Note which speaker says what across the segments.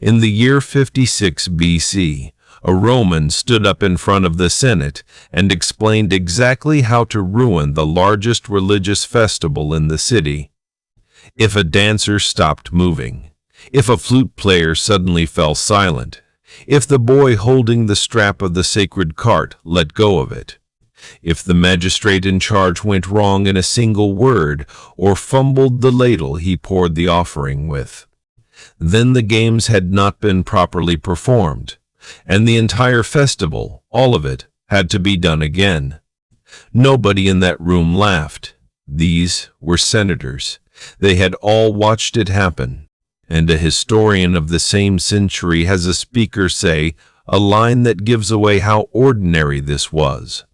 Speaker 1: In the year 56 BC, a Roman stood up in front of the Senate and explained exactly how to ruin the largest religious festival in the city. If a dancer stopped moving, if a flute player suddenly fell silent, if the boy holding the strap of the sacred cart let go of it, if the magistrate in charge went wrong in a single word or fumbled the ladle he poured the offering with, then the games had not been properly performed, and the entire festival, all of it, had to be done again. Nobody in that room laughed. These were senators. They had all watched it happen. And a historian of the same century has a speaker say a line that gives away how ordinary this was.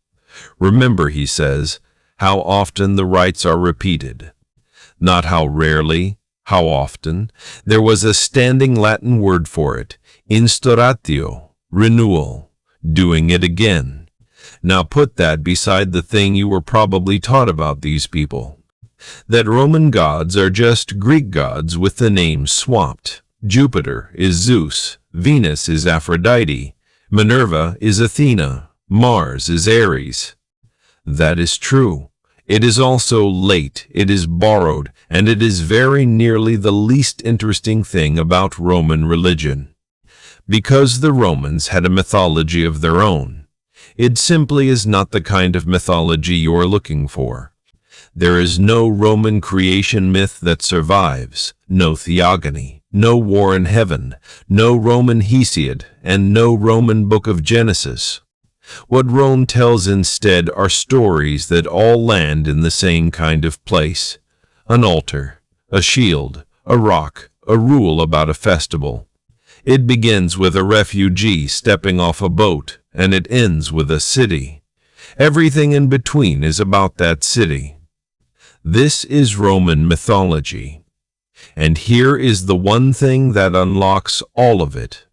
Speaker 1: Remember, he says, how often the rites are repeated. Not how rarely, how often. There was a standing Latin word for it, instauratio, renewal, doing it again. Now put that beside the thing you were probably taught about these people. That Roman gods are just Greek gods with the names swapped. Jupiter is Zeus, Venus is Aphrodite, Minerva is Athena, Mars is Ares. That is true. It is also late, it is borrowed, and it is very nearly the least interesting thing about Roman religion. Because the Romans had a mythology of their own, it simply is not the kind of mythology you are looking for. There is no Roman creation myth that survives, no theogony, no war in heaven, no Roman Hesiod, and no Roman Book of Genesis. What Rome tells instead are stories that all land in the same kind of place. An altar, a shield, a rock, a rule about a festival. It begins with a refugee stepping off a boat, and it ends with a city. Everything in between is about that city. This is Roman mythology. And here is the one thing that unlocks all of it.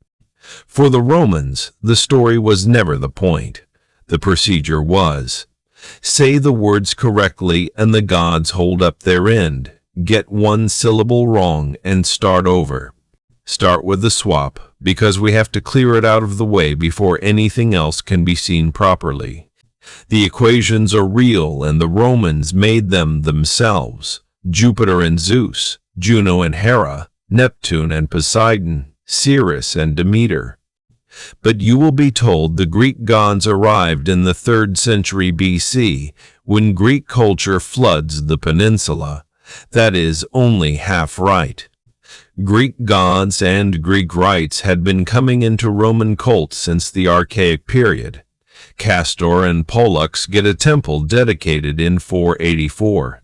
Speaker 1: For the Romans, the story was never the point. The procedure was. Say the words correctly and the gods hold up their end. Get one syllable wrong and start over. Start with the swap, because we have to clear it out of the way before anything else can be seen properly. The equations are real, and the Romans made them themselves. Jupiter and Zeus, Juno and Hera, Neptune and Poseidon, Ceres and Demeter. But you will be told the Greek gods arrived in the 3rd century BC, when Greek culture floods the peninsula. That is only half right. Greek gods and Greek rites had been coming into Roman cults since the Archaic period. Castor and Pollux get a temple dedicated in 484.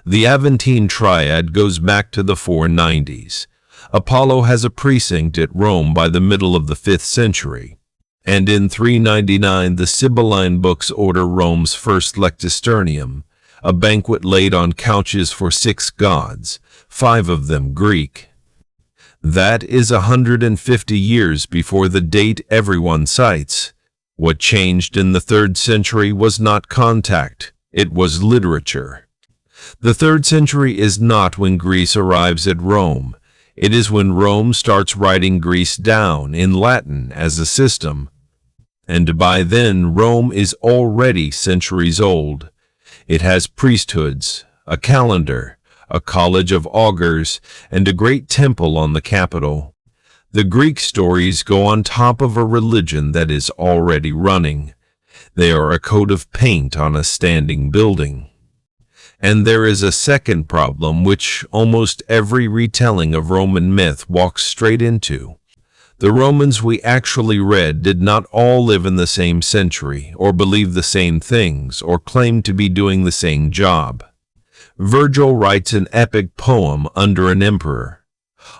Speaker 1: The Aventine Triad goes back to the 490s. Apollo has a precinct at Rome by the middle of the 5th century. And in 399 the Sibylline books order Rome's first lectisternium, a banquet laid on couches for 6 gods, 5 of them Greek. That is 150 years before the date everyone cites. What changed in the 3rd century was not contact, it was literature. The 3rd century is not when Greece arrives at Rome. It is when Rome starts writing Greece down in Latin as a system. And by then Rome is already centuries old. It has priesthoods, a calendar, a college of augurs, and a great temple on the Capitol. The Greek stories go on top of a religion that is already running. They are a coat of paint on a standing building. And there is a second problem which almost every retelling of Roman myth walks straight into. The Romans we actually read did not all live in the same century, or believe the same things, or claim to be doing the same job. Virgil writes an epic poem under an emperor.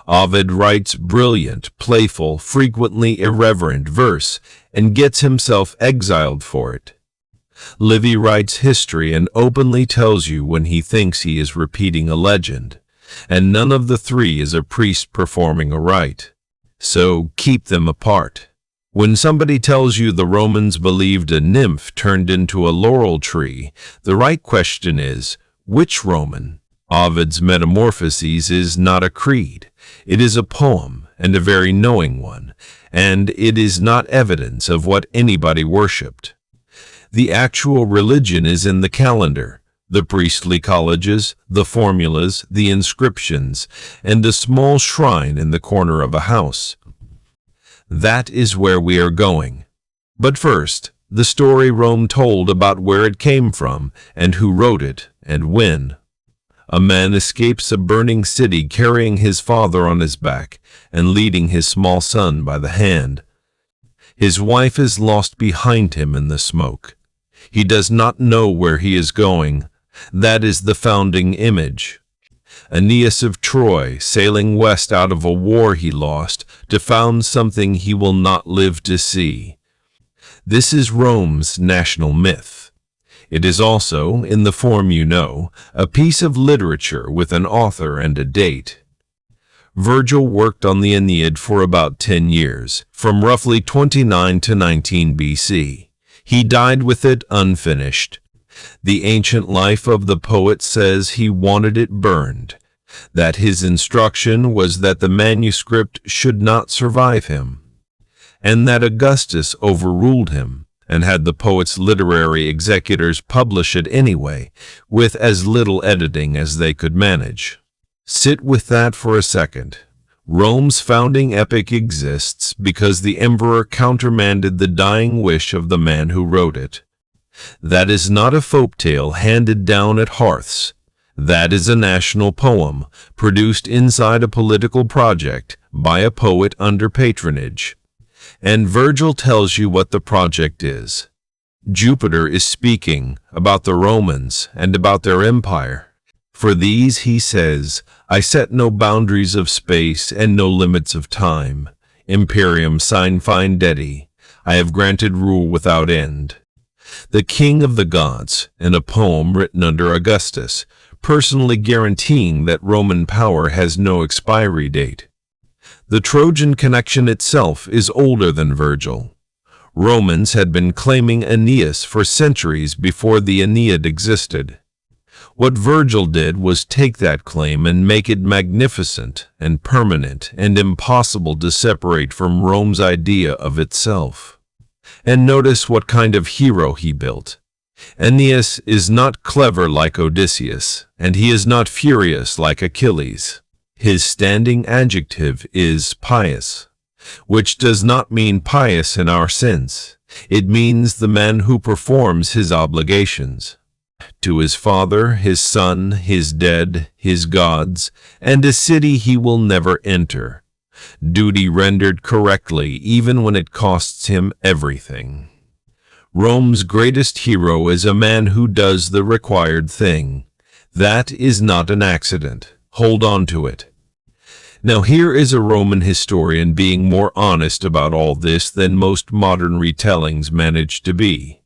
Speaker 1: Ovid writes brilliant, playful, frequently irreverent verse, and gets himself exiled for it. Livy writes history and openly tells you when he thinks he is repeating a legend, and none of the three is a priest performing a rite. So keep them apart. When somebody tells you the Romans believed a nymph turned into a laurel tree, the right question is, which Roman? Ovid's Metamorphoses is not a creed. It is a poem, and a very knowing one, and it is not evidence of what anybody worshipped. The actual religion is in the calendar, the priestly colleges, the formulas, the inscriptions, and a small shrine in the corner of a house. That is where we are going. But first, the story Rome told about where it came from, and who wrote it, and when. A man escapes a burning city carrying his father on his back and leading his small son by the hand. His wife is lost behind him in the smoke. He does not know where he is going. That is the founding image. Aeneas of Troy, sailing west out of a war he lost to found something he will not live to see. This is Rome's national myth. It is also, in the form you know, a piece of literature with an author and a date. Virgil worked on the Aeneid for about 10 years, from roughly 29 to 19 BC. He died with it unfinished. The ancient life of the poet says he wanted it burned, that his instruction was that the manuscript should not survive him, and that Augustus overruled him and had the poet's literary executors publish it anyway, with as little editing as they could manage. Sit with that for a second. Rome's founding epic exists because the emperor countermanded the dying wish of the man who wrote it. That is not a folk tale handed down at hearths. That is a national poem, produced inside a political project by a poet under patronage. And Virgil tells you what the project is. Jupiter is speaking about the Romans and about their empire. For these, he says, I set no boundaries of space and no limits of time. Imperium sine findedi. I have granted rule without end. The king of the gods, in a poem written under Augustus, personally guaranteeing that Roman power has no expiry date. The Trojan connection itself is older than Virgil. Romans had been claiming Aeneas for centuries before the Aeneid existed. What Virgil did was take that claim and make it magnificent and permanent and impossible to separate from Rome's idea of itself. And notice what kind of hero he built. Aeneas is not clever like Odysseus, and he is not furious like Achilles. His standing adjective is pious, which does not mean pious in our sense. It means the man who performs his obligations to his father, his son, his dead, his gods, and a city he will never enter. Duty rendered correctly even when it costs him everything. Rome's greatest hero is a man who does the required thing. That is not an accident. Hold on to it. Now here is a Roman historian being more honest about all this than most modern retellings manage to be.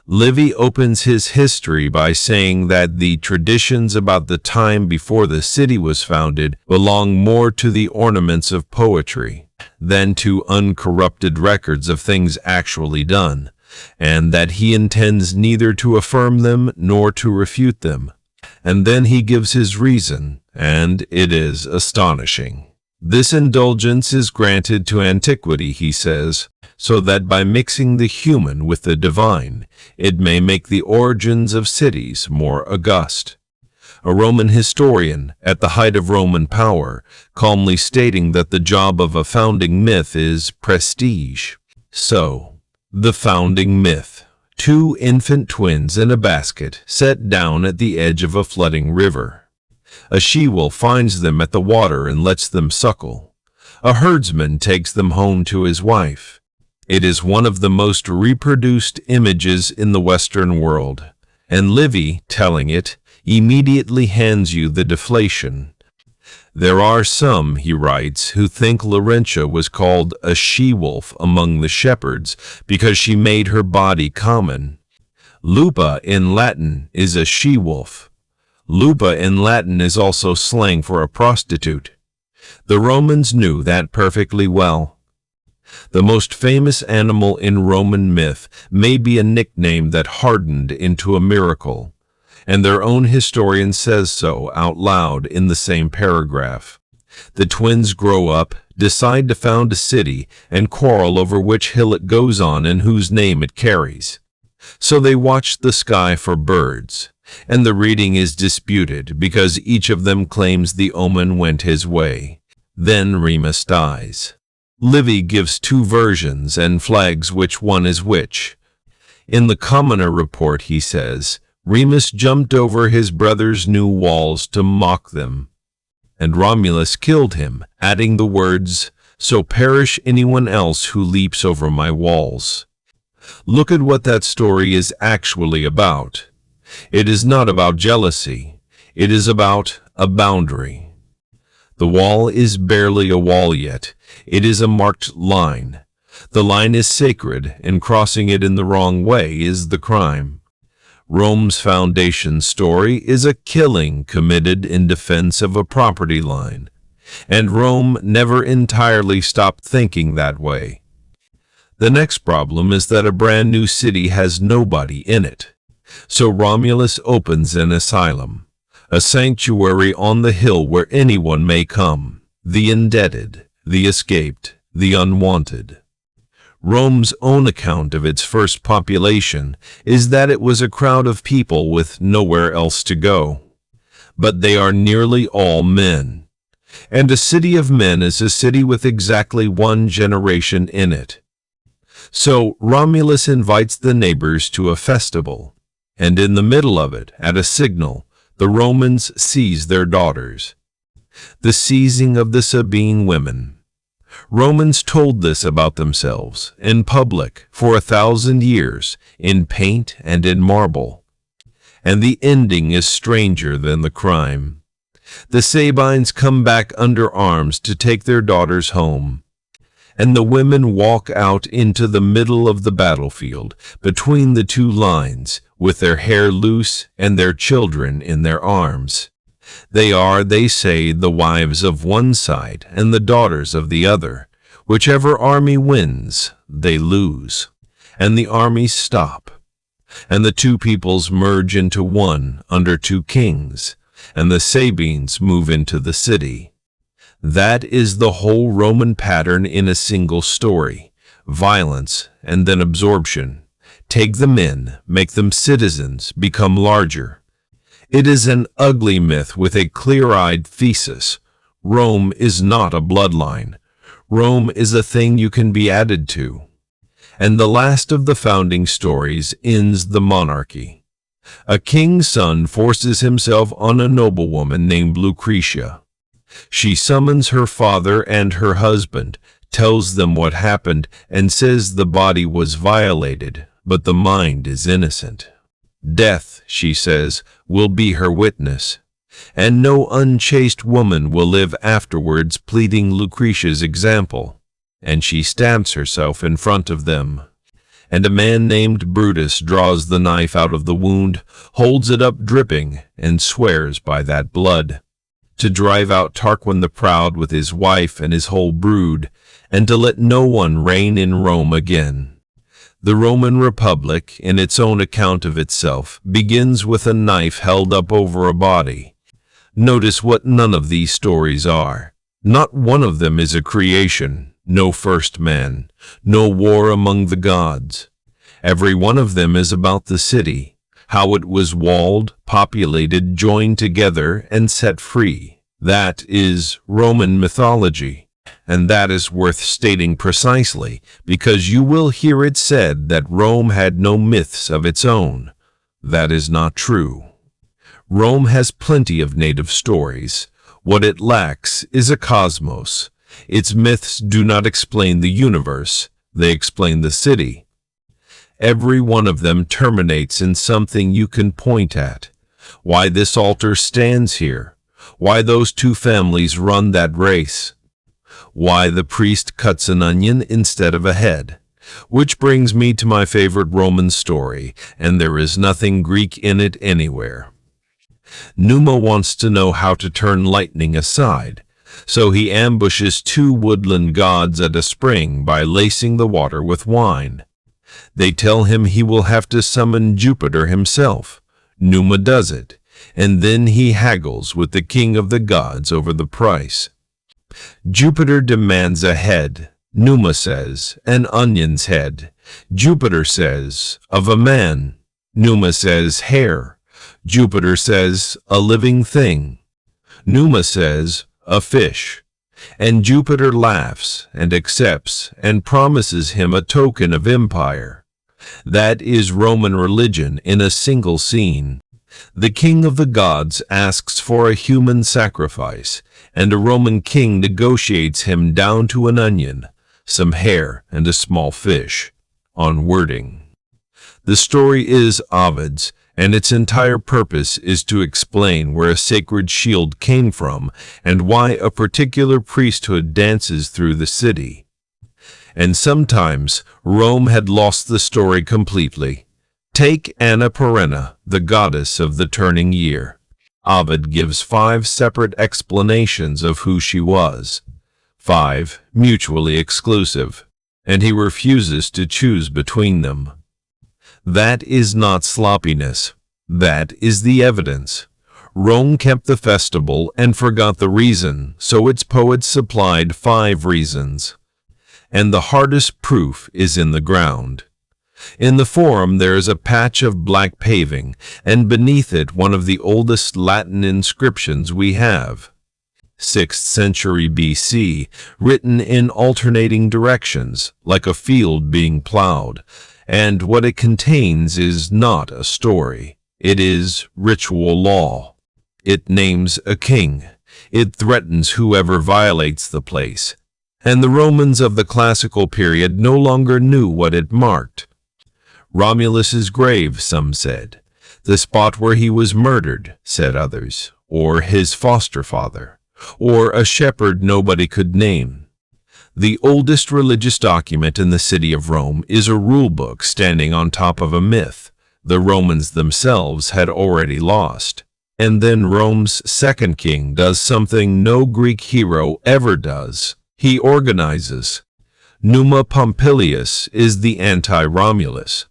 Speaker 1: Livy opens his history by saying that the traditions about the time before the city was founded belong more to the ornaments of poetry than to uncorrupted records of things actually done, and that he intends neither to affirm them nor to refute them. And then he gives his reason, and it is astonishing. This indulgence is granted to antiquity, he says, so that by mixing the human with the divine, it may make the origins of cities more august. A Roman historian, at the height of Roman power, calmly stating that the job of a founding myth is prestige. So, the founding myth. 2 infant twins in a basket set down at the edge of a flooding river. A she-wolf finds them at the water and lets them suckle. A herdsman takes them home to his wife. It is one of the most reproduced images in the Western world, and Livy, telling it, immediately hands you the deflation. There are some, he writes, who think Laurentia was called a she-wolf among the shepherds because she made her body common. Lupa in Latin is a she-wolf. Lupa in Latin is also slang for a prostitute. The Romans knew that perfectly well. The most famous animal in Roman myth may be a nickname that hardened into a miracle, and their own historian says so out loud in the same paragraph. The twins grow up, decide to found a city, and quarrel over which hill it goes on and whose name it carries. So they watch the sky for birds, and the reading is disputed because each of them claims the omen went his way. Then Remus dies. Livy gives two versions and flags which one is which. In the commoner report he says, Remus jumped over his brother's new walls to mock them, and Romulus killed him, adding the words, so perish anyone else who leaps over my walls. Look at what that story is actually about. It is not about jealousy. It is about a boundary. The wall is barely a wall yet. It is a marked line. The line is sacred, and crossing it in the wrong way is the crime. Rome's foundation story is a killing committed in defense of a property line, and Rome never entirely stopped thinking that way. The next problem is that a brand new city has nobody in it. So Romulus opens an asylum, a sanctuary on the hill where anyone may come, the indebted, the escaped, the unwanted. Rome's own account of its first population is that it was a crowd of people with nowhere else to go. But they are nearly all men. And a city of men is a city with exactly one generation in it. So Romulus invites the neighbors to a festival, and in the middle of it, at a signal, the Romans seize their daughters. The seizing of the Sabine women. Romans told this about themselves, in public, for 1,000 years, in paint and in marble. And the ending is stranger than the crime. The Sabines come back under arms to take their daughters home, and the women walk out into the middle of the battlefield, between the two lines, with their hair loose and their children in their arms. They are, they say, the wives of one side and the daughters of the other. Whichever army wins, they lose, and the armies stop, and the two peoples merge into one under two kings, and the Sabines move into the city. That is the whole Roman pattern in a single story: violence and then absorption. Take them in, make them citizens, become larger. It is an ugly myth with a clear-eyed thesis. Rome is not a bloodline. Rome is a thing you can be added to. And the last of the founding stories ends the monarchy. A king's son forces himself on a noblewoman named Lucretia. She summons her father and her husband, tells them what happened, and says the body was violated, but the mind is innocent. Death, she says, will be her witness, and no unchaste woman will live afterwards, pleading Lucretia's example. And she stabs herself in front of them. And a man named Brutus draws the knife out of the wound, holds it up dripping, and swears by that blood to drive out Tarquin the Proud with his wife and his whole brood, and to let no one reign in Rome again. The Roman Republic, in its own account of itself, begins with a knife held up over a body. Notice what none of these stories are. Not one of them is a creation, no first man, no war among the gods. Every one of them is about the city, how it was walled, populated, joined together, and set free. That is Roman mythology. And that is worth stating precisely, because you will hear it said that Rome had no myths of its own. That is not true. Rome has plenty of native stories. What it lacks is a cosmos. Its myths do not explain the universe, they explain the city. Every one of them terminates in something you can point at. Why this altar stands here. Why those two families run that race. Why the priest cuts an onion instead of a head. Which brings me to my favorite Roman story, and there is nothing Greek in it anywhere. Numa wants to know how to turn lightning aside, so he ambushes two woodland gods at a spring by lacing the water with wine. They tell him he will have to summon Jupiter himself. Numa does it, and then he haggles with the king of the gods over the price. Jupiter demands a head. Numa says, an onion's head. Jupiter says, of a man. Numa says, hair. Jupiter says, a living thing. Numa says, a fish. And Jupiter laughs and accepts and promises him a token of empire. That is Roman religion in a single scene. The king of the gods asks for a human sacrifice, and a Roman king negotiates him down to an onion, some hair, and a small fish, on wording. The story is Ovid's, and its entire purpose is to explain where a sacred shield came from and why a particular priesthood dances through the city. And sometimes Rome had lost the story completely. Take Anna Perenna, the goddess of the turning year. Ovid gives 5 separate explanations of who she was. 5 mutually exclusive, and he refuses to choose between them. That is not sloppiness. That is the evidence. Rome kept the festival and forgot the reason, so its poets supplied 5 reasons. And the hardest proof is in the ground. In the Forum there is a patch of black paving, and beneath it one of the oldest Latin inscriptions we have. 6th century BC, written in alternating directions, like a field being plowed, and what it contains is not a story. It is ritual law. It names a king. It threatens whoever violates the place. And the Romans of the classical period no longer knew what it marked. Romulus's grave, some said. The spot where he was murdered, said others, or his foster father, or a shepherd nobody could name. The oldest religious document in the city of Rome is a rulebook standing on top of a myth the Romans themselves had already lost. And then Rome's second king does something no Greek hero ever does. He organizes. Numa Pompilius is the anti-Romulus.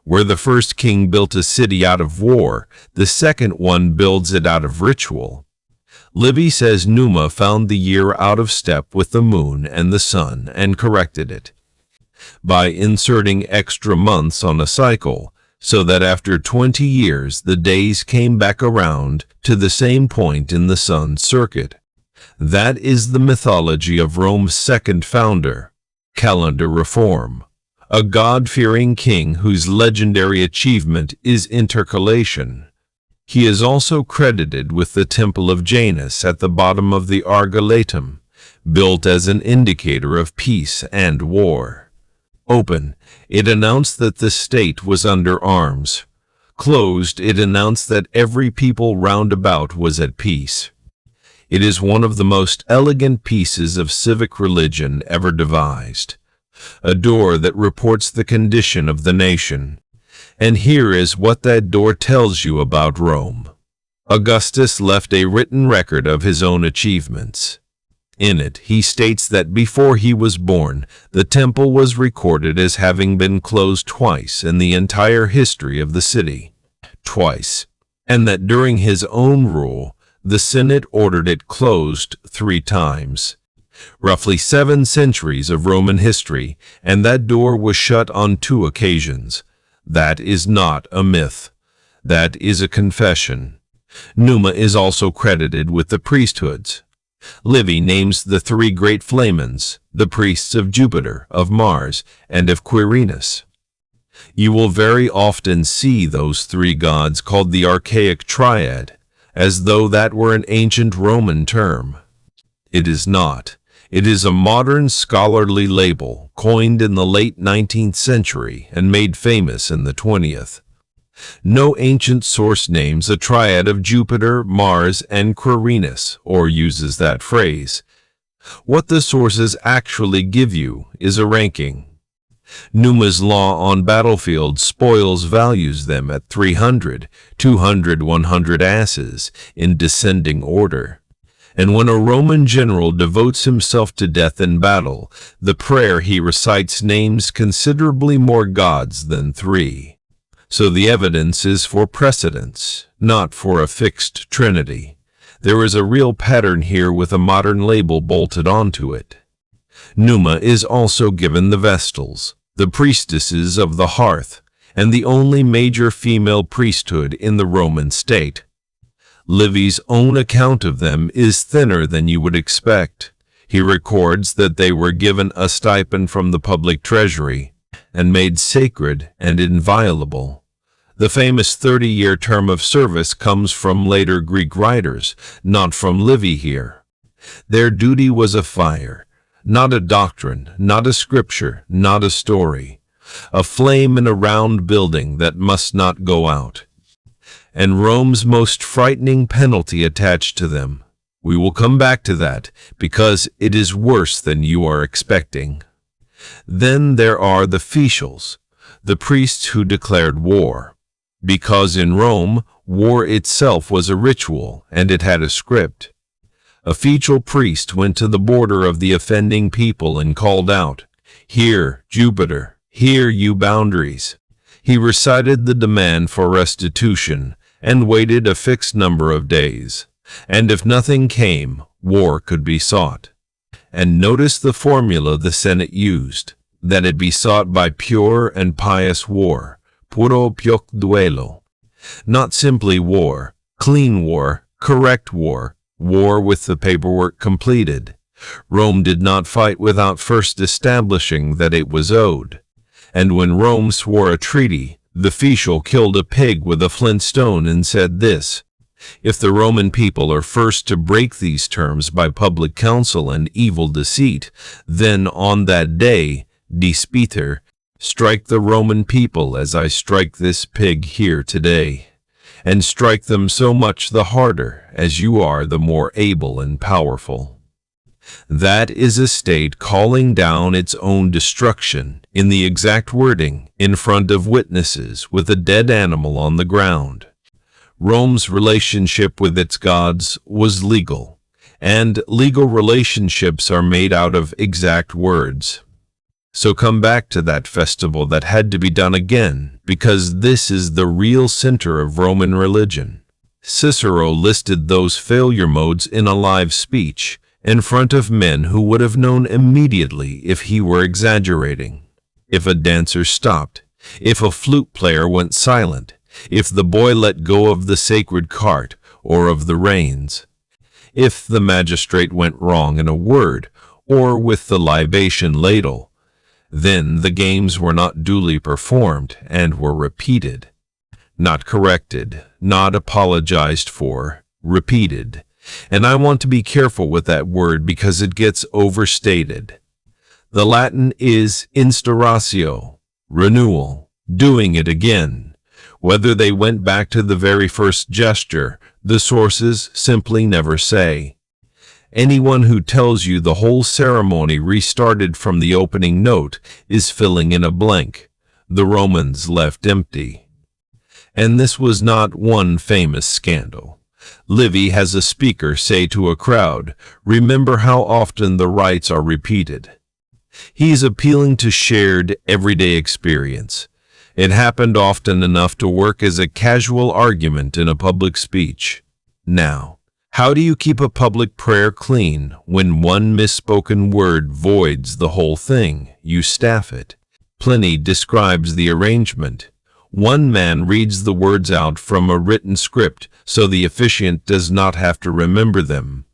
Speaker 1: Where the first king built a city out of war, the second one builds it out of ritual. Livy says Numa found the year out of step with the moon and the sun and corrected it by inserting extra months on a cycle, so that after 20 years the days came back around to the same point in the sun's circuit. That is the mythology of Rome's second founder, calendar reform, a God-fearing king whose legendary achievement is intercalation. He is also credited with the Temple of Janus at the bottom of the Argiletum, built as an indicator of peace and war. Open, it announced that the state was under arms. Closed, it announced that every people round about was at peace. It is one of the most elegant pieces of civic religion ever devised. A door that reports the condition of the nation. And here is what that door tells you about Rome. Augustus left a written record of his own achievements. In it, he states that before he was born, the temple was recorded as having been closed twice in the entire history of the city. Twice. And that during his own rule, the Senate ordered it closed 3 times. Roughly 7 centuries of Roman history, and that door was shut on 2 occasions. That is not a myth. That is a confession. Numa is also credited with the priesthoods. Livy names the 3 great flamens, the priests of Jupiter, of Mars, and of Quirinus. You will very often see those 3 gods called the archaic triad, as though that were an ancient Roman term. It is not. It is a modern scholarly label, coined in the late 19th century and made famous in the 20th. No ancient source names a triad of Jupiter, Mars, and Quirinus, or uses that phrase. What the sources actually give you is a ranking. Numa's law on battlefield spoils values them at 300, 200, 100 asses, in descending order. And when a Roman general devotes himself to death in battle, the prayer he recites names considerably more gods than 3. So the evidence is for precedence, not for a fixed trinity. There is a real pattern here with a modern label bolted onto it. Numa is also given the Vestals, the priestesses of the hearth, and the only major female priesthood in the Roman state. Livy's own account of them is thinner than you would expect. He records that they were given a stipend from the public treasury and made sacred and inviolable. The famous 30-year term of service comes from later Greek writers, not from Livy here. Their duty was a fire, not a doctrine, not a scripture, not a story. A flame in a round building that must not go out. And Rome's most frightening penalty attached to them. We will come back to that, because it is worse than you are expecting. Then there are the Fetials, the priests who declared war. Because in Rome, war itself was a ritual, and it had a script. A Fetial priest went to the border of the offending people and called out, "Here, Jupiter, here, you boundaries." He recited the demand for restitution and waited a fixed number of days. And if nothing came, war could be sought. And notice the formula the Senate used, that it be sought by pure and pious war, puro pioc duelo. Not simply war, clean war, correct war, war with the paperwork completed. Rome did not fight without first establishing that it was owed. And when Rome swore a treaty, the Fetial killed a pig with a flint stone and said this: "If the Roman people are first to break these terms by public counsel and evil deceit, then on that day, despiter, strike the Roman people as I strike this pig here today, and strike them so much the harder as you are the more able and powerful." That is a state calling down its own destruction, in the exact wording, in front of witnesses with a dead animal on the ground. Rome's relationship with its gods was legal, and legal relationships are made out of exact words. So come back to that festival that had to be done again, because this is the real center of Roman religion. Cicero listed those failure modes in a live speech, in front of men who would have known immediately if he were exaggerating. If a dancer stopped, if a flute player went silent, if the boy let go of the sacred cart or of the reins, if the magistrate went wrong in a word or with the libation ladle, then the games were not duly performed and were repeated. Not corrected, not apologized for, repeated. And I want to be careful with that word because it gets overstated. The Latin is instauratio, renewal, doing it again. Whether they went back to the very first gesture, the sources simply never say. Anyone who tells you the whole ceremony restarted from the opening note is filling in a blank. The Romans left empty. And this was not one famous scandal. Livy has a speaker say to a crowd, "Remember how often the rites are repeated." He's appealing to shared, everyday experience. It happened often enough to work as a casual argument in a public speech. Now, how do you keep a public prayer clean when one misspoken word voids the whole thing? You staff it. Pliny describes the arrangement. One man reads the words out from a written script so the officiant does not have to remember them.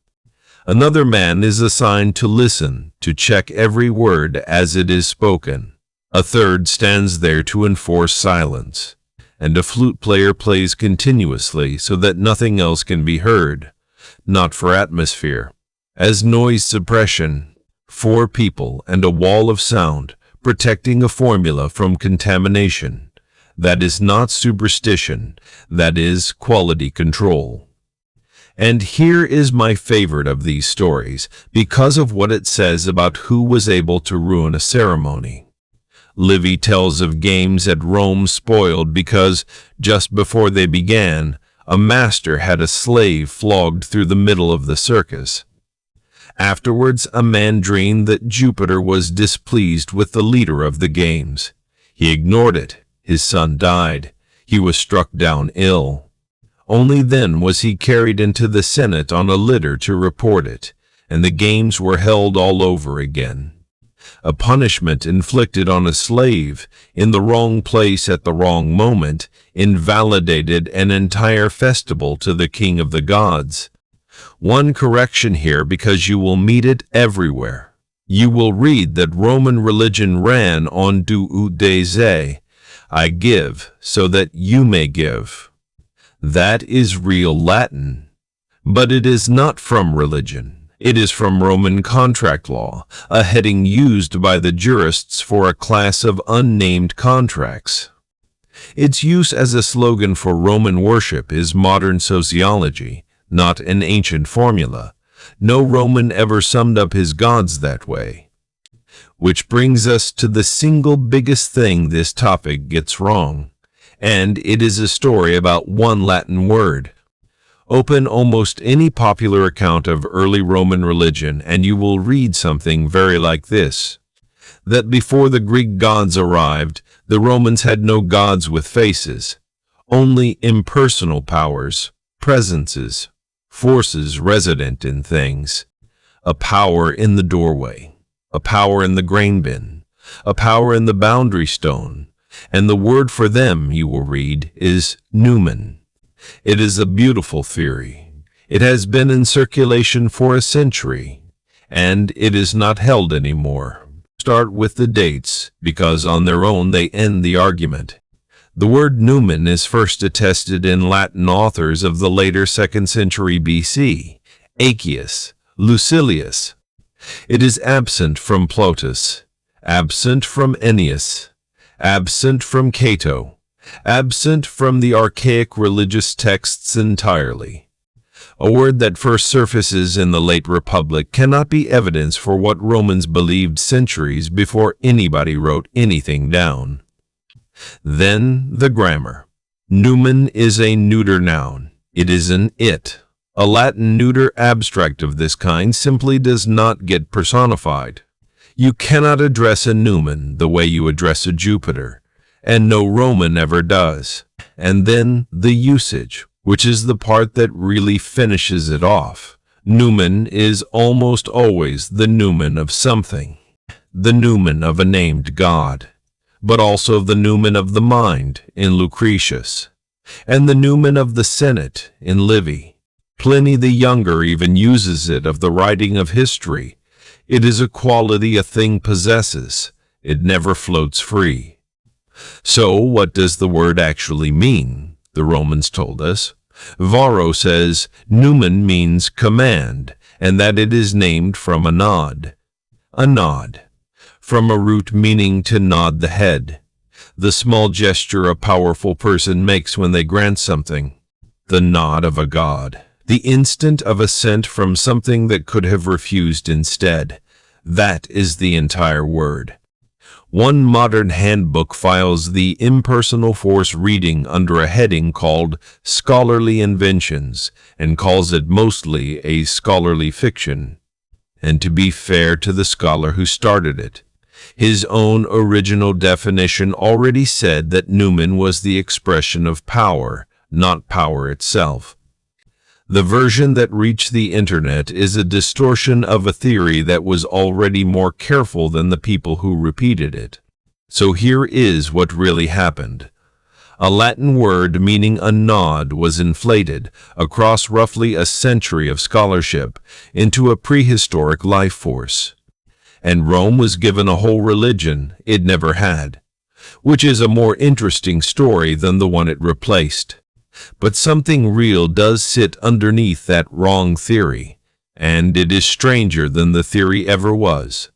Speaker 1: Another man is assigned to listen, to check every word as it is spoken. A third stands there to enforce silence. And a flute player plays continuously so that nothing else can be heard. Not for atmosphere. As noise suppression. 4 people and a wall of sound, protecting a formula from contamination. That is not superstition, that is quality control. And here is my favorite of these stories, because of what it says about who was able to ruin a ceremony. Livy tells of games at Rome spoiled because, just before they began, a master had a slave flogged through the middle of the circus. Afterwards, a man dreamed that Jupiter was displeased with the leader of the games. He ignored it. His son died. He was struck down ill. Only then was he carried into the Senate on a litter to report it, and the games were held all over again. A punishment inflicted on a slave in the wrong place at the wrong moment invalidated an entire festival to the king of the gods. One correction here, because you will meet it everywhere. You will read that Roman religion ran on do des, I give so that you may give. That is real Latin, but it is not from religion. It is from Roman contract law, a heading used by the jurists for a class of unnamed contracts. Its use as a slogan for Roman worship is modern sociology, not an ancient formula. No Roman ever summed up his gods that way. Which brings us to the single biggest thing this topic gets wrong, and it is a story about one Latin word. Open almost any popular account of early Roman religion and you will read something very like this: that before the Greek gods arrived, the Romans had no gods with faces, only impersonal powers, presences, forces resident in things. A power in the doorway, a power in the grain bin, a power in the boundary stone, and the word for them, you will read, is numen. It is a beautiful theory. It has been in circulation for a century, and it is not held anymore. Start with the dates, because on their own they end the argument. The word numen is first attested in Latin authors of the later 2nd century BC, Achaeus, Lucilius. It is absent from Plautus, absent from Ennius, absent from Cato, absent from the archaic religious texts entirely. A word that first surfaces in the late Republic cannot be evidence for what Romans believed centuries before anybody wrote anything down. Then the grammar. Numen is a neuter noun. It is an it. A Latin neuter abstract of this kind simply does not get personified. You cannot address a numen the way you address a Jupiter, and no Roman ever does. And then the usage, which is the part that really finishes it off. Numen is almost always the numen of something, the numen of a named god, but also the numen of the mind in Lucretius, and the numen of the Senate in Livy. Pliny the Younger even uses it of the writing of history. It is a quality a thing possesses. It never floats free. So what does the word actually mean? The Romans told us. Varro says numen means command, and that it is named from a nod. A nod, from a root meaning to nod the head, the small gesture a powerful person makes when they grant something. The nod of a god, the instant of assent from something that could have refused instead. That is the entire word. One modern handbook files the impersonal force reading under a heading called Scholarly Inventions and calls it mostly a scholarly fiction. And to be fair to the scholar who started it, his own original definition already said that numen was the expression of power, not power itself. The version that reached the internet is a distortion of a theory that was already more careful than the people who repeated it. So here is what really happened. A Latin word meaning a nod was inflated across roughly a century of scholarship into a prehistoric life force. And Rome was given a whole religion it never had, which is a more interesting story than the one it replaced. But something real does sit underneath that wrong theory, and it is stranger than the theory ever was.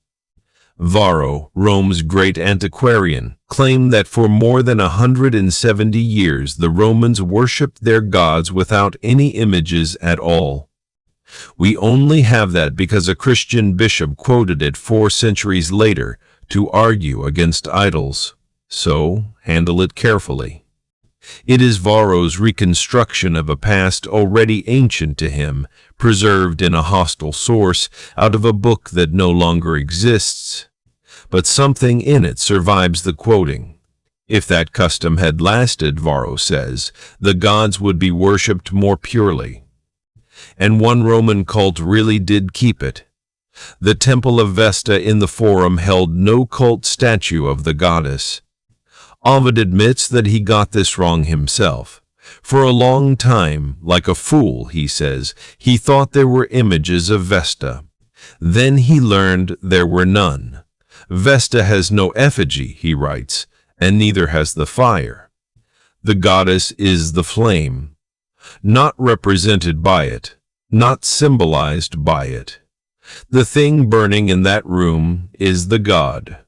Speaker 1: Varro, Rome's great antiquarian, claimed that for more than 170 years the Romans worshipped their gods without any images at all. We only have that because a Christian bishop quoted it 4 centuries later to argue against idols. So, handle it carefully. It is Varro's reconstruction of a past already ancient to him, preserved in a hostile source out of a book that no longer exists. But something in it survives the quoting. If that custom had lasted, Varro says, the gods would be worshipped more purely. And one Roman cult really did keep it. The Temple of Vesta in the Forum held no cult statue of the goddess. Ovid admits that he got this wrong himself. For a long time, like a fool, he says, he thought there were images of Vesta. Then he learned there were none. Vesta has no effigy, he writes, and neither has the fire. The goddess is the flame, not represented by it, not symbolized by it. The thing burning in that room is the god.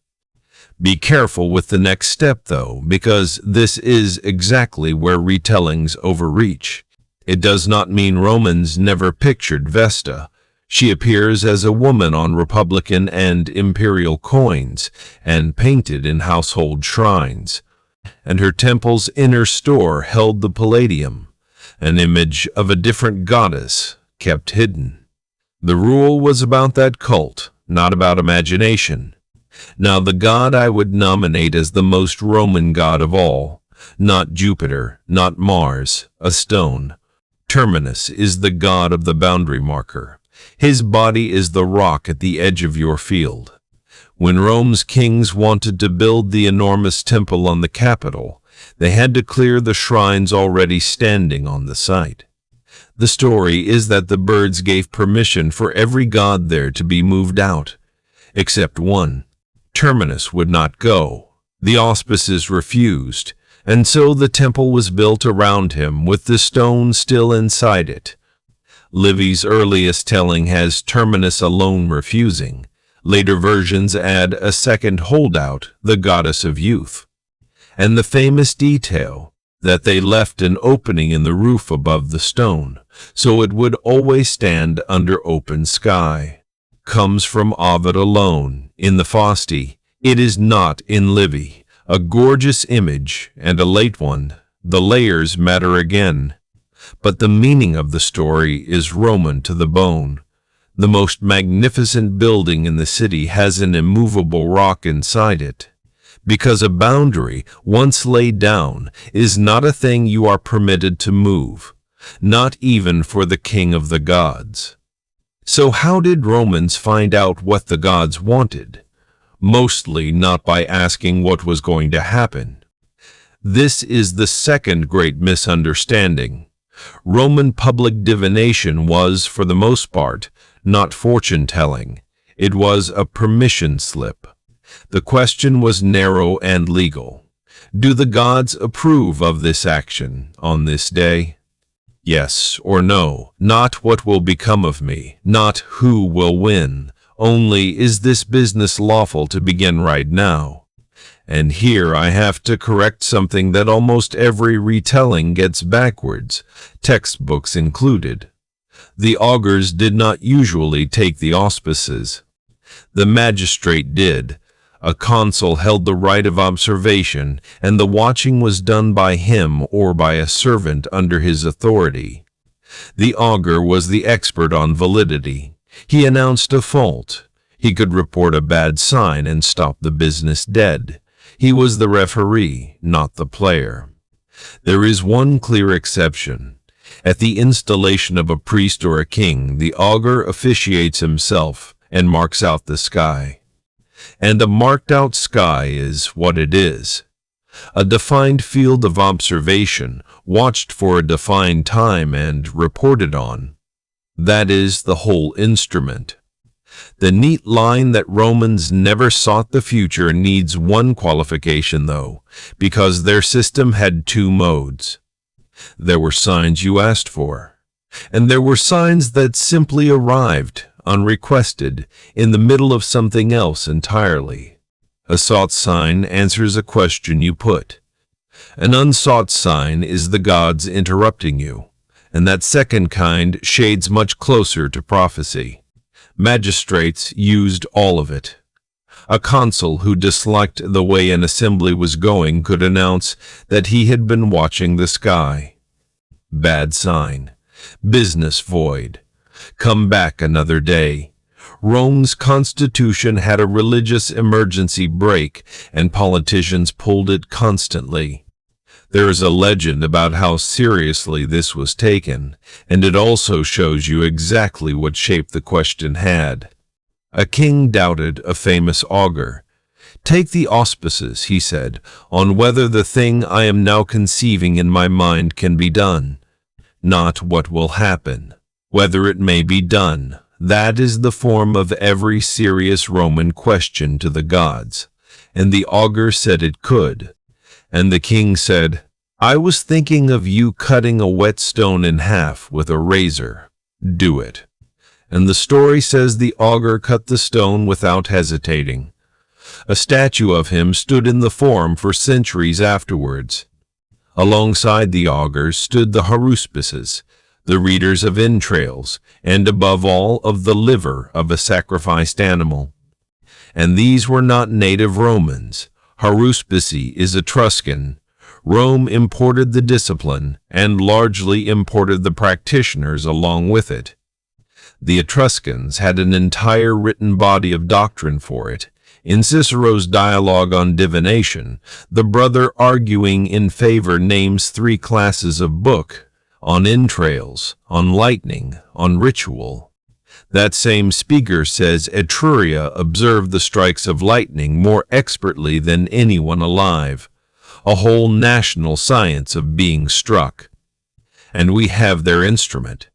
Speaker 1: Be careful with the next step, though, because this is exactly where retellings overreach. It does not mean Romans never pictured Vesta. She appears as a woman on republican and imperial coins and painted in household shrines. And her temple's inner store held the Palladium, an image of a different goddess kept hidden. The rule was about that cult, not about imagination. Now the god I would nominate as the most Roman god of all, not Jupiter, not Mars, a stone. Terminus is the god of the boundary marker. His body is the rock at the edge of your field. When Rome's kings wanted to build the enormous temple on the Capitol, they had to clear the shrines already standing on the site. The story is that the birds gave permission for every god there to be moved out, except one. Terminus would not go. The auspices refused, and so the temple was built around him with the stone still inside it. Livy's earliest telling has Terminus alone refusing. Later versions add a second holdout, the goddess of youth. And the famous detail that they left an opening in the roof above the stone, so it would always stand under open sky, comes from Ovid alone. In the Fausti, it is not in Livy. A gorgeous image, and a late one. The layers matter again. But the meaning of the story is Roman to the bone. The most magnificent building in the city has an immovable rock inside it, because a boundary, once laid down, is not a thing you are permitted to move, not even for the king of the gods. So how did Romans find out what the gods wanted? Mostly not by asking what was going to happen. This is the second great misunderstanding. Roman public divination was, for the most part, not fortune-telling. It was a permission slip. The question was narrow and legal. Do the gods approve of this action on this day? Yes or no, not what will become of me, not who will win, only is this business lawful to begin right now. And here I have to correct something that almost every retelling gets backwards, textbooks included. The augurs did not usually take the auspices. The magistrate did. A consul held the right of observation, and the watching was done by him or by a servant under his authority. The augur was the expert on validity. He announced a fault. He could report a bad sign and stop the business dead. He was the referee, not the player. There is one clear exception. At the installation of a priest or a king, the augur officiates himself and marks out the sky. And a marked-out sky is what it is. A defined field of observation, watched for a defined time and reported on. That is the whole instrument. The neat line that Romans never sought the future needs one qualification, though, because their system had two modes. There were signs you asked for, and there were signs that simply arrived, unrequested, in the middle of something else entirely. A sought sign answers a question you put. An unsought sign is the gods interrupting you, and that second kind shades much closer to prophecy. Magistrates used all of it. A consul who disliked the way an assembly was going could announce that he had been watching the sky. Bad sign. Business void. Come back another day. Rome's constitution had a religious emergency brake, and politicians pulled it constantly. There is a legend about how seriously this was taken, and it also shows you exactly what shape the question had. A king doubted a famous augur. "Take the auspices," he said, "on whether the thing I am now conceiving in my mind can be done. Not what will happen, whether it may be done." That is the form of every serious Roman question to the gods. And the augur said it could. And the king said, "I was thinking of you cutting a whetstone in half with a razor. Do it." And the story says the augur cut the stone without hesitating. A statue of him stood in the forum for centuries afterwards. Alongside the augurs stood the haruspices, the readers of entrails, and above all of the liver of a sacrificed animal. And these were not native Romans. Haruspice is Etruscan. Rome imported the discipline and largely imported the practitioners along with it. The Etruscans had an entire written body of doctrine for it. In Cicero's dialogue on divination, the brother arguing in favor names 3 classes of book: on entrails, on lightning, on ritual. That same speaker says Etruria observed the strikes of lightning more expertly than anyone alive, a whole national science of being struck. And we have their instrument,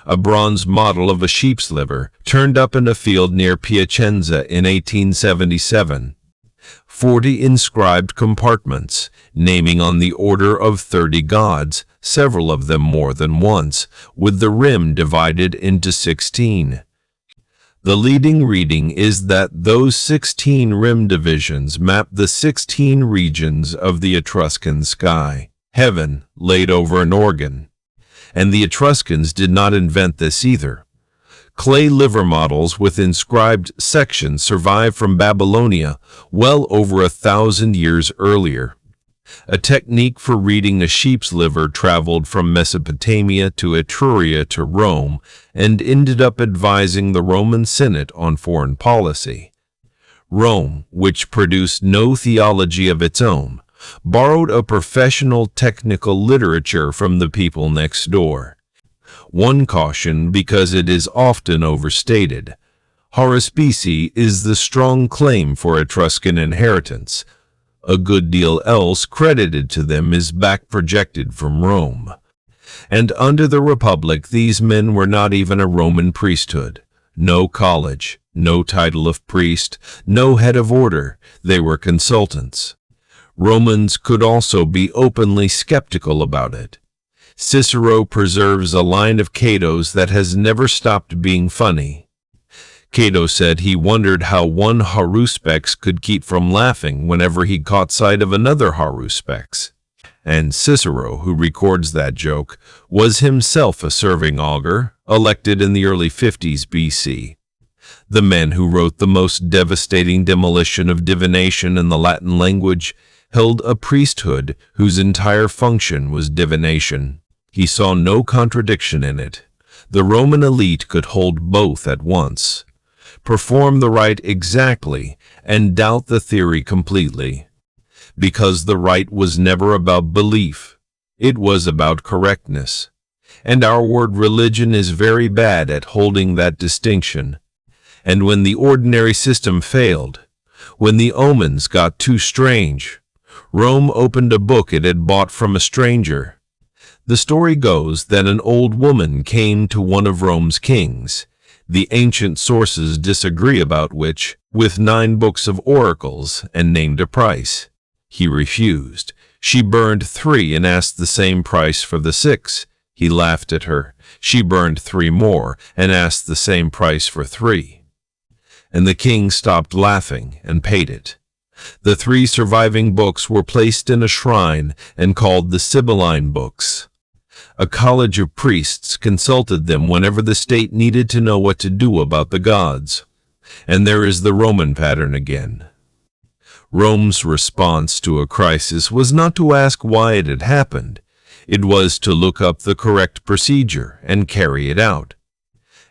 Speaker 1: a bronze model of a sheep's liver, turned up in a field near Piacenza in 1877. 40 inscribed compartments, naming on the order of 30 gods, several of them more than once, with the rim divided into 16. The leading reading is that those 16 rim divisions map the 16 regions of the Etruscan sky, heaven laid over an organ. And the Etruscans did not invent this either. Clay liver models with inscribed sections survived from Babylonia well over 1,000 years earlier. A technique for reading a sheep's liver traveled from Mesopotamia to Etruria to Rome and ended up advising the Roman Senate on foreign policy. Rome, which produced no theology of its own, borrowed a professional technical literature from the people next door. One caution, because it is often overstated. Haruspice is the strong claim for Etruscan inheritance. A good deal else credited to them is back-projected from Rome. And under the Republic, these men were not even a Roman priesthood. No college, no title of priest, no head of order. They were consultants. Romans could also be openly skeptical about it. Cicero preserves a line of Cato's that has never stopped being funny. Cato said he wondered how one haruspex could keep from laughing whenever he caught sight of another haruspex. And Cicero, who records that joke, was himself a serving augur, elected in the early 50s BC. The men who wrote the most devastating demolition of divination in the Latin language held a priesthood whose entire function was divination. He saw no contradiction in it. The Roman elite could hold both at once, perform the rite exactly, and doubt the theory completely. Because the rite was never about belief. It was about correctness. And our word religion is very bad at holding that distinction. And when the ordinary system failed, when the omens got too strange, Rome opened a book it had bought from a stranger. The story goes that an old woman came to one of Rome's kings. The ancient sources disagree about which, with 9 books of oracles, and named a price. He refused. She burned 3 and asked the same price for the 6. He laughed at her. She burned 3 more and asked the same price for 3. And the king stopped laughing and paid it. The 3 surviving books were placed in a shrine and called the Sibylline books. A college of priests consulted them whenever the state needed to know what to do about the gods. And there is the Roman pattern again. Rome's response to a crisis was not to ask why it had happened. It was to look up the correct procedure and carry it out.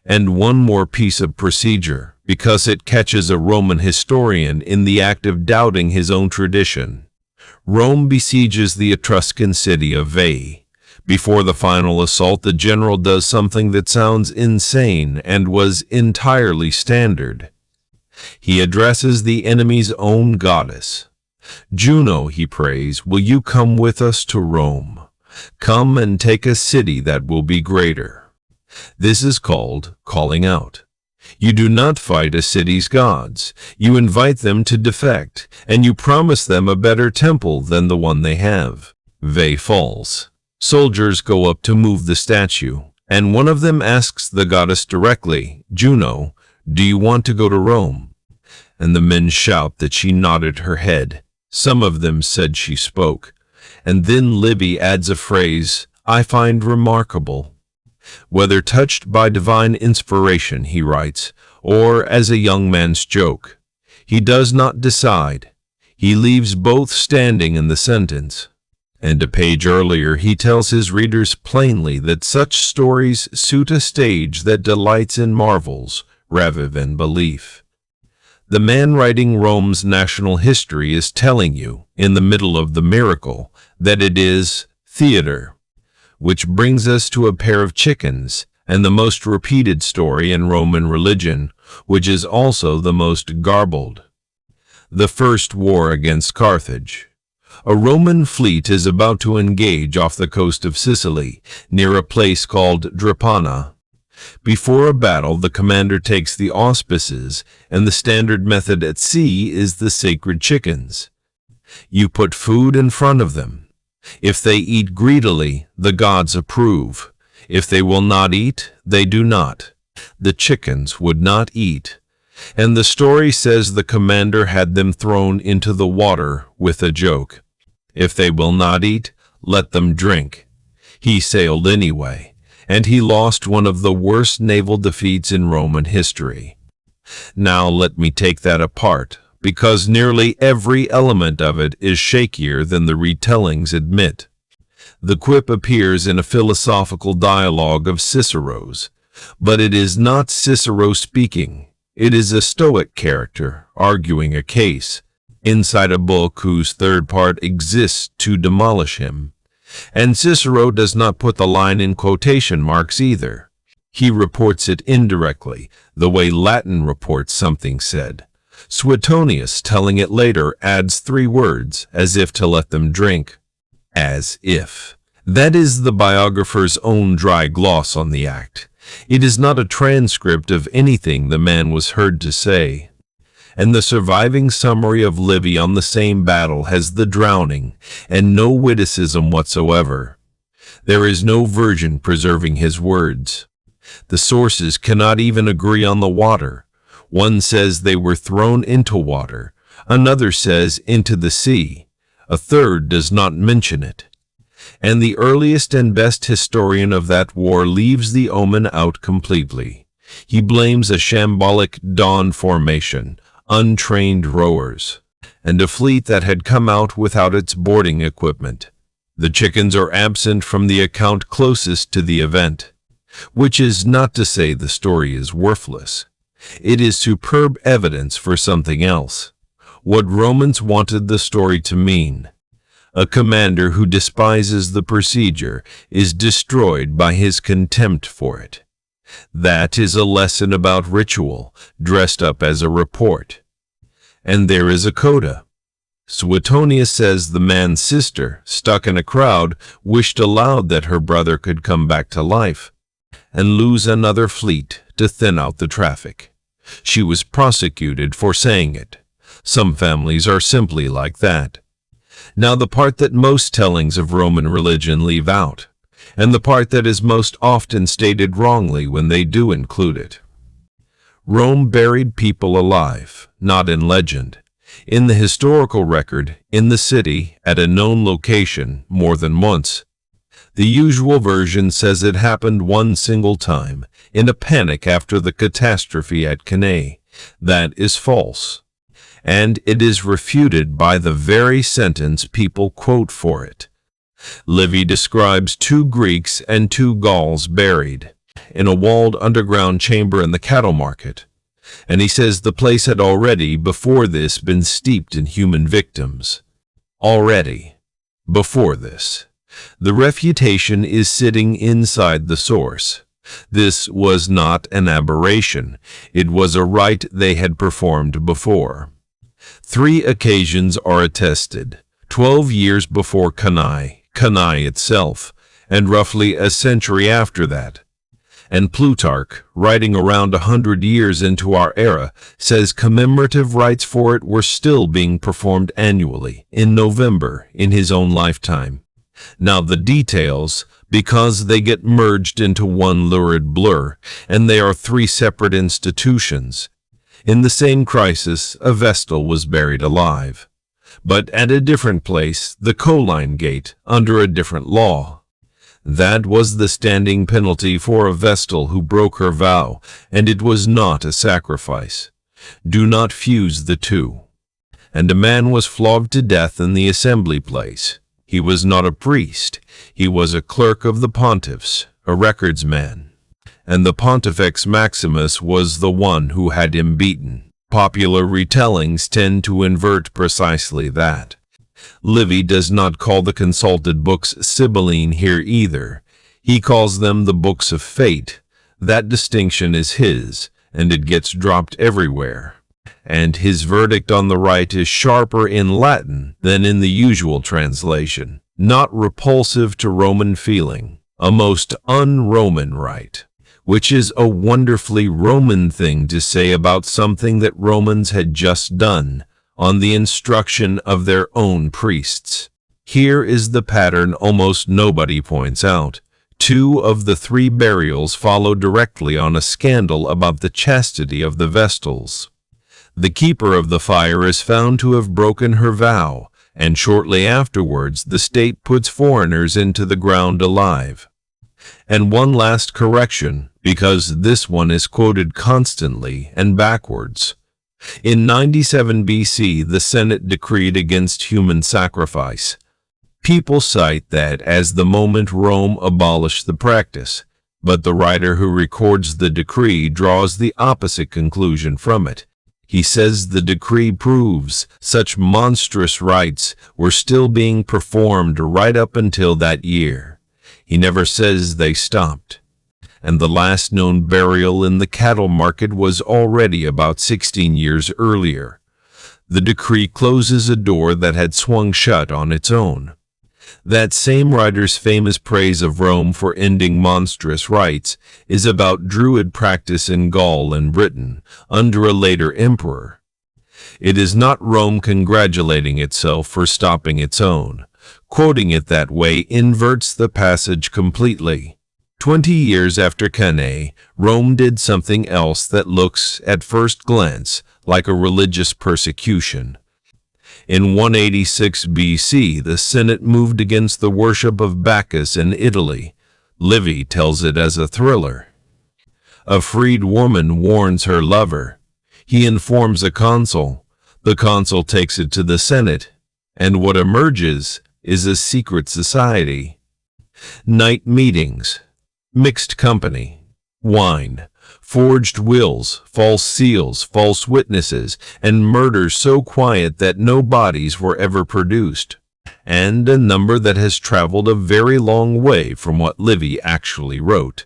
Speaker 1: And one more piece of procedure, because it catches a Roman historian in the act of doubting his own tradition. Rome besieges the Etruscan city of Veii. Before the final assault, the general does something that sounds insane and was entirely standard. He addresses the enemy's own goddess. "Juno," he prays, "will you come with us to Rome? Come and take a city that will be greater." This is called calling out. You do not fight a city's gods. You invite them to defect, and you promise them a better temple than the one they have. Veii falls. Soldiers go up to move the statue, and one of them asks the goddess directly, "Juno, do you want to go to Rome?" And the men shout that she nodded her head. Some of them said she spoke. And then Livy adds a phrase I find remarkable. Whether touched by divine inspiration, he writes, or as a young man's joke, he does not decide. He leaves both standing in the sentence. And a page earlier, he tells his readers plainly that such stories suit a stage that delights in marvels rather than belief. The man writing Rome's national history is telling you, in the middle of the miracle, that it is theater. Which brings us to a pair of chickens, and the most repeated story in Roman religion, which is also the most garbled. The first war against Carthage. A Roman fleet is about to engage off the coast of Sicily, near a place called Drepana. Before a battle, the commander takes the auspices, and the standard method at sea is the sacred chickens. You put food in front of them. If they eat greedily, the gods approve. If they will not eat, they do not. The chickens would not eat. And the story says the commander had them thrown into the water with a joke. If they will not eat, let them drink. He sailed anyway, and he lost one of the worst naval defeats in Roman history. Now let me take that apart, because nearly every element of it is shakier than the retellings admit. The quip appears in a philosophical dialogue of Cicero's, but it is not Cicero speaking. It is a Stoic character arguing a case inside a book whose third part exists to demolish him. And Cicero does not put the line in quotation marks either. He reports it indirectly, the way Latin reports something said. Suetonius, telling it later, adds 3 words, as if to let them drink. As if. That is the biographer's own dry gloss on the act. It is not a transcript of anything the man was heard to say. And the surviving summary of Livy on the same battle has the drowning, and no witticism whatsoever. There is no virgin preserving his words. The sources cannot even agree on the water. One says they were thrown into water, another says into the sea, a third does not mention it. And the earliest and best historian of that war leaves the omen out completely. He blames a shambolic dawn formation, untrained rowers, and a fleet that had come out without its boarding equipment. The chickens are absent from the account closest to the event, which is not to say the story is worthless. It is superb evidence for something else. What Romans wanted the story to mean. A commander who despises the procedure is destroyed by his contempt for it. That is a lesson about ritual, dressed up as a report. And there is a coda. Suetonius says the man's sister, stuck in a crowd, wished aloud that her brother could come back to life and lose another fleet to thin out the traffic. She was prosecuted for saying it. Some families are simply like that. Now the part that most tellings of Roman religion leave out, and the part that is most often stated wrongly when they do include it. Rome buried people alive, not in legend. In the historical record, in the city, at a known location, more than once. The usual version says it happened one single time, in a panic after the catastrophe at Cannae. That is false. And it is refuted by the very sentence people quote for it. Livy describes 2 Greeks and 2 Gauls buried in a walled underground chamber in the cattle market. And he says the place had already, before this, been steeped in human victims. Already. Before this. The refutation is sitting inside the source. This was not an aberration. It was a rite they had performed before. 3 occasions are attested. 12 years before Cannae itself, and roughly a century after that. And Plutarch, writing around 100 years into our era, says commemorative rites for it were still being performed annually, in November, in his own lifetime. Now the details, because they get merged into one lurid blur, and they are 3 separate institutions. In the same crisis, a Vestal was buried alive. But at a different place, the Colline Gate, under a different law. That was the standing penalty for a Vestal who broke her vow, and it was not a sacrifice. Do not fuse the two. And a man was flogged to death in the assembly place. He was not a priest. He was a clerk of the pontiffs, a records man. And the Pontifex Maximus was the one who had him beaten. Popular retellings tend to invert precisely that. Livy does not call the consulted books Sibylline here either. He calls them the books of fate. That distinction is his, and it gets dropped everywhere. And his verdict on the rite is sharper in Latin than in the usual translation, not repulsive to Roman feeling, a most un-Roman rite, which is a wonderfully Roman thing to say about something that Romans had just done, on the instruction of their own priests. Here is the pattern almost nobody points out. 2 of the 3 burials follow directly on a scandal about the chastity of the Vestals. The keeper of the fire is found to have broken her vow, and shortly afterwards the state puts foreigners into the ground alive. And one last correction, because this one is quoted constantly and backwards. In 97 BC, the Senate decreed against human sacrifice. People cite that as the moment Rome abolished the practice, but the writer who records the decree draws the opposite conclusion from it. He says the decree proves such monstrous rites were still being performed right up until that year. He never says they stopped. And the last known burial in the cattle market was already about 16 years earlier. The decree closes a door that had swung shut on its own. That same writer's famous praise of Rome for ending monstrous rites is about Druid practice in Gaul and Britain under a later emperor. It is not Rome congratulating itself for stopping its own. Quoting it that way inverts the passage completely. 20 years after Cannae, Rome did something else that looks, at first glance, like a religious persecution. In 186 BC, the Senate moved against the worship of Bacchus in Italy. Livy tells it as a thriller. A freed woman warns her lover. He informs a consul. The consul takes it to the Senate, and what emerges is a secret society. Night meetings, mixed company, wine, forged wills, false seals, false witnesses, and murders so quiet that no bodies were ever produced, and a number that has traveled a very long way from what Livy actually wrote,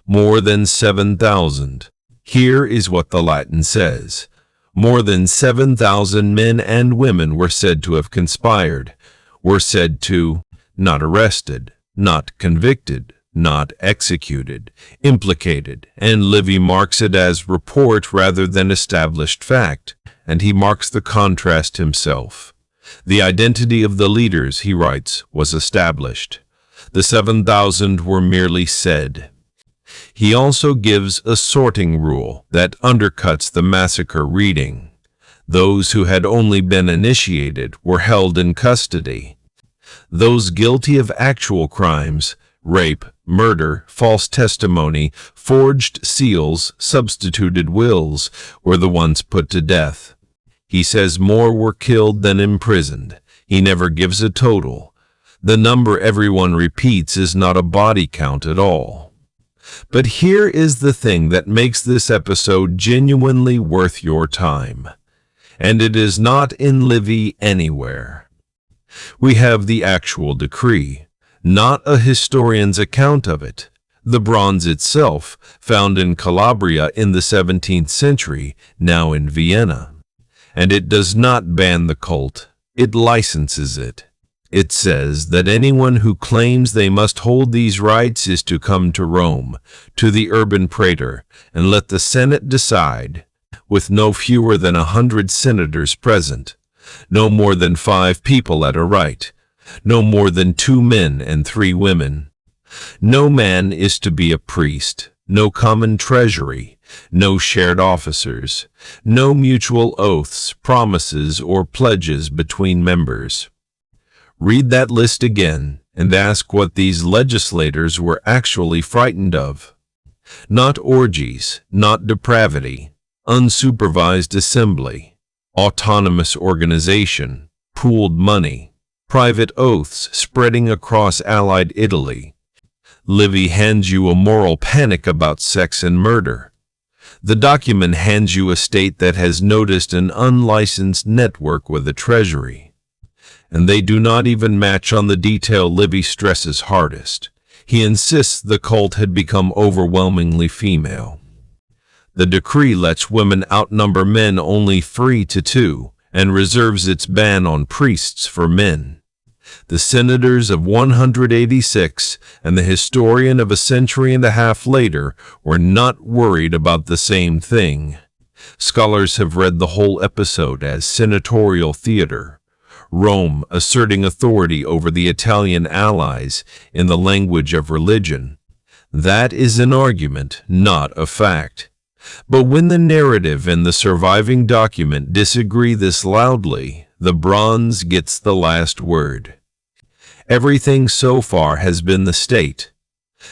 Speaker 1: more than 7,000. Here is what the Latin says. More than 7,000 men and women were said to have conspired, were said to, not arrested, not convicted, not executed, implicated, and Livy marks it as report rather than established fact, and he marks the contrast himself. The identity of the leaders, he writes, was established. The 7,000 were merely said. He also gives a sorting rule that undercuts the massacre reading. Those who had only been initiated were held in custody. Those guilty of actual crimes, rape, murder, false testimony, forged seals, substituted wills, were the ones put to death. He says more were killed than imprisoned. He never gives a total. The number everyone repeats is not a body count at all. But here is the thing that makes this episode genuinely worth your time. And it is not in Livy anywhere. We have the actual decree, not a historian's account of it. The bronze itself, found in Calabria in the 17th century, now in Vienna. And it does not ban the cult, it licenses it. It says that anyone who claims they must hold these rites is to come to Rome, to the urban praetor, and let the Senate decide, with no fewer than 100 senators present, no more than 5 people at a rite, no more than 2 men and 3 women. No man is to be a priest, no common treasury, no shared officers, no mutual oaths, promises, or pledges between members. Read that list again and ask what these legislators were actually frightened of. Not orgies, not depravity, unsupervised assembly, autonomous organization, pooled money, private oaths spreading across Allied Italy. Livy hands you a moral panic about sex and murder. The document hands you a state that has noticed an unlicensed network with a treasury. And they do not even match on the detail Livy stresses hardest. He insists the cult had become overwhelmingly female. The decree lets women outnumber men only 3-2, and reserves its ban on priests for men. The senators of 186 and the historian of a century and a half later were not worried about the same thing. Scholars have read the whole episode as senatorial theater. Rome asserting authority over the Italian allies in the language of religion. That is an argument, not a fact. But when the narrative and the surviving document disagree this loudly, the bronze gets the last word. Everything so far has been the state.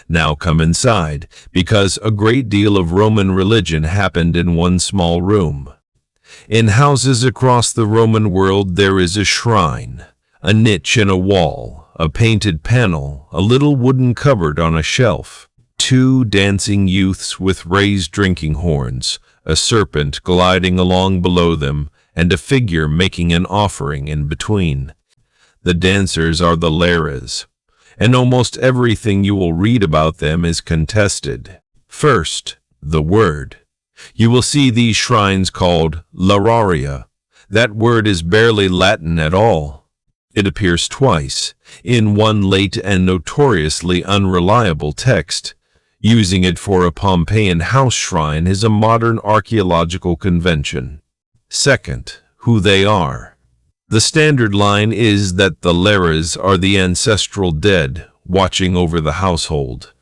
Speaker 1: Now come inside, because a great deal of Roman religion happened in one small room. In houses across the Roman world there is a shrine, a niche in a wall, a painted panel, a little wooden cupboard on a shelf, 2 dancing youths with raised drinking horns, a serpent gliding along below them, and a figure making an offering in between. The dancers are the Lares, and almost everything you will read about them is contested. First, the word. You will see these shrines called Lararia. That word is barely Latin at all. It appears twice, in one late and notoriously unreliable text. Using it for a Pompeian house shrine is a modern archaeological convention. Second, who they are. The standard line is that the Lares are the ancestral dead, watching over the household.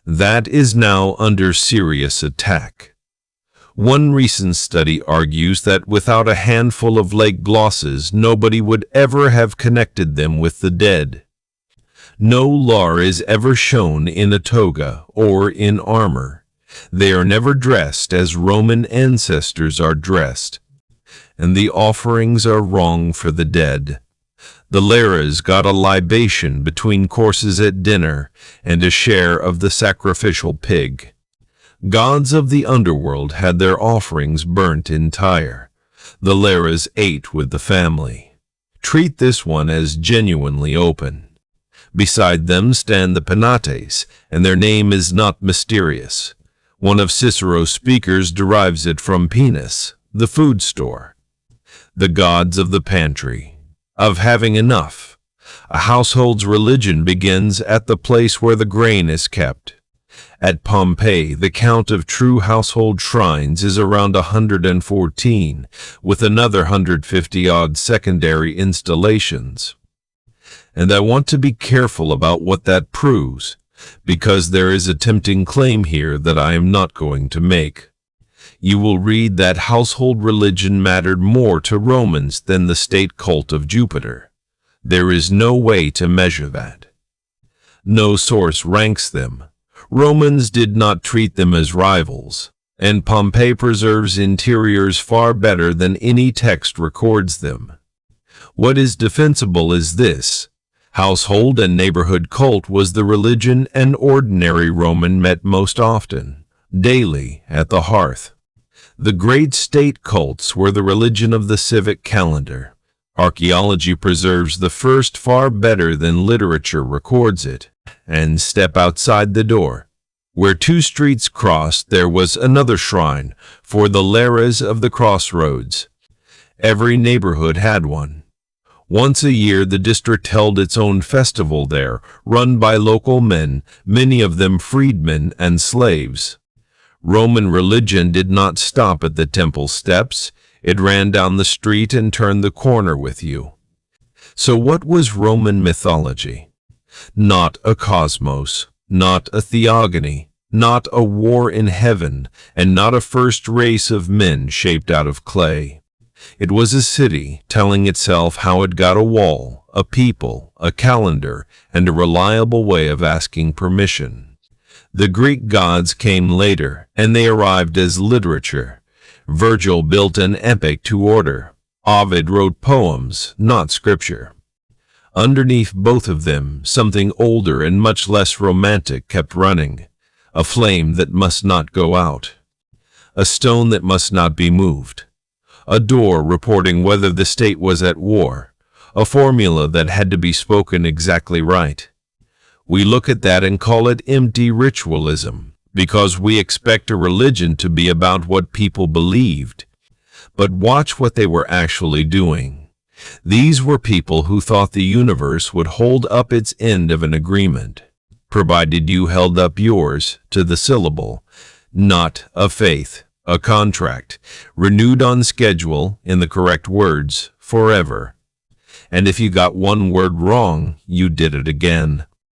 Speaker 1: That is now under serious attack. One recent study argues that without a handful of lake glosses, nobody would ever have connected them with the dead. No lar is ever shown in a toga or in armor. They are never dressed as Roman ancestors are dressed. And the offerings are wrong for the dead. The Lares got a libation between courses at dinner and a share of the sacrificial pig. Gods of the underworld had their offerings burnt entire. The Lares ate with the family. Treat this one as genuinely open. Beside them stand the Penates, and their name is not mysterious. One of Cicero's speakers derives it from Penis, the food store. The gods of the pantry, of having enough. A household's religion begins at the place where the grain is kept. At Pompeii, the count of true household shrines is around 114, with another 150-odd secondary installations. And I want to be careful about what that proves, because there is a tempting claim here that I am not going to make. You will read that household religion mattered more to Romans than the state cult of Jupiter. There is no way to measure that. No source ranks them. Romans did not treat them as rivals, and Pompeii preserves interiors far better than any text records them. What is defensible is this: Household and neighborhood cult was the religion an ordinary Roman met most often, daily, at the hearth. The great state cults were the religion of the civic calendar. Archaeology preserves the first far better than literature records it. And step outside the door. Where two streets crossed, there was another shrine for the Lares of the crossroads. Every neighborhood had one. Once a year, the district held its own festival there, run by local men, many of them freedmen and slaves. Roman religion did not stop at the temple steps. It ran down the street and turned the corner with you. So what was Roman mythology? Not a cosmos, not a theogony, not a war in heaven, and not a first race of men shaped out of clay. It was a city telling itself how it got a wall, a people, a calendar, and a reliable way of asking permission. The Greek gods came later, and they arrived as literature. Virgil built an epic to order. Ovid wrote poems, not scripture. Underneath both of them, something older and much less romantic kept running, a flame that must not go out, a stone that must not be moved, a door reporting whether the state was at war, a formula that had to be spoken exactly right. We look at that and call it empty ritualism, because we expect a religion to be about what people believed. But watch what they were actually doing. These were people who thought the universe would hold up its end of an agreement, provided you held up yours to the syllable, not a faith, a contract, renewed on schedule in the correct words forever. And if you got one word wrong, you did it again.